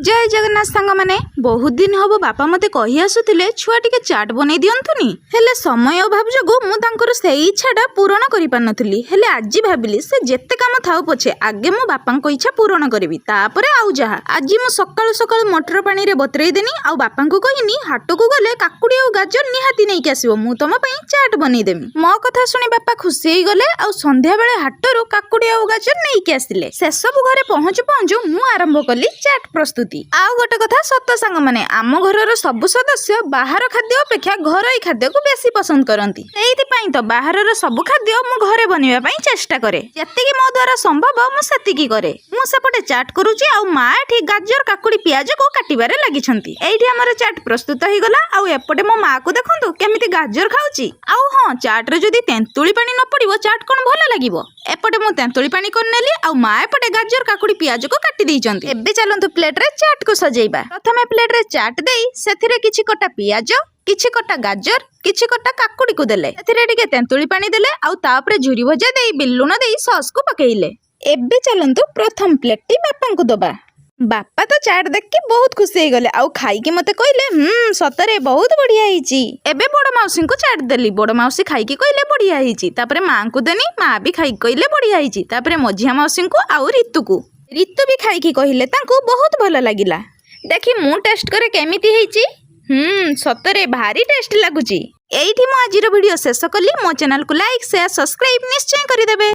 जय जगन्नाथ सांग माने बहुत दिन हम बापा मते कही आसुतिले छुआ टिके चाट बनै दियंतुनी हेले समय अभाव जोगु मु तांकर से इच्छाटा पूरण करि पानथुली हेले आज भाबिली से जेते काम थाउ पछे आगे मो बापांको इच्छा पूरण करबी तापरे आउ जहा आज मु सकाळु सकाळु मटर पानी रे बतरई देनी आउ बापांको कहिनी हाट को गले काकुडी आउ गाजर निहाती नै के आसीबो मु तम पई चाट बनै देमी मो कथा सुनी बापा खुशी होई गले आउ संध्या बेले हाटरू काकुडी आउ गाजर नै के आसिले से सब घरे पहुंचु पहुंचु मु आरंभ कली चाट प्रस्तुति आउ गोटे कथा सत्य सांग माने आम घरर सब सदस्य बाहर खाद्य अपेक्षा घरोई खाद्य को बेसी पसंद करती तो बाहर सब खाद्य मु घरे बनवा पई चेष्टा करे जतिकी मो द्वारा संभव मु सेतिकी करे मु सेपटे चाट करूची आउ मा एठी गाजर काकुडी प्याज को काटिबारे लागिछंती एठी हमर चाट प्रस्तुत होई गला आउ एपटे मो मा को देखंतु केमिति गाजर खाउची आउ हां चाट रे जदी तेंतुली पानी न पड़िबो चाट कोन भलो लागिबो एपटे मु तेंतुली पानी कोन नेली आउ मा एपटे गाजर काकुडी प्याज को काटि देइचंती एबे चलंतु प्लेट रे चाट को सजेइबा प्रथमे प्लेट रे चाट देई सेथिरे किछि कटा प्याज किछि कटा गाजर किछि कटा काकुडी को देले एथिरे टिके तेंतुली पानी देले आउ तापरे झुरी भजा देई बिल्लुण देई सॉस को पकेइले एबे चलंतु प्रथम प्लेट टी बापा को दबा बापा तो चाट देख के बहुत खुशी हो गले आउ खाई के मते कहले सतरे बहुत बढ़िया हिची एबे बड़ मौसी को चाट देली बड़ मौसी खाई के कहले बढ़िया हिची तापरे मां को देनी मां भी खाई कहले बढ़िया हिची तापरे मझिया मौसी को आउ ऋतु भी खाई के कहले तांको बहुत भलो लागिला देखी मु टेस्ट करे केमिति हिची सतरे भारी टेस्ट लागुची एइठी मु आजिर वीडियो शेष कली मो चैनल को लाइक शेयर सब्सक्राइब निश्चय करि देबे।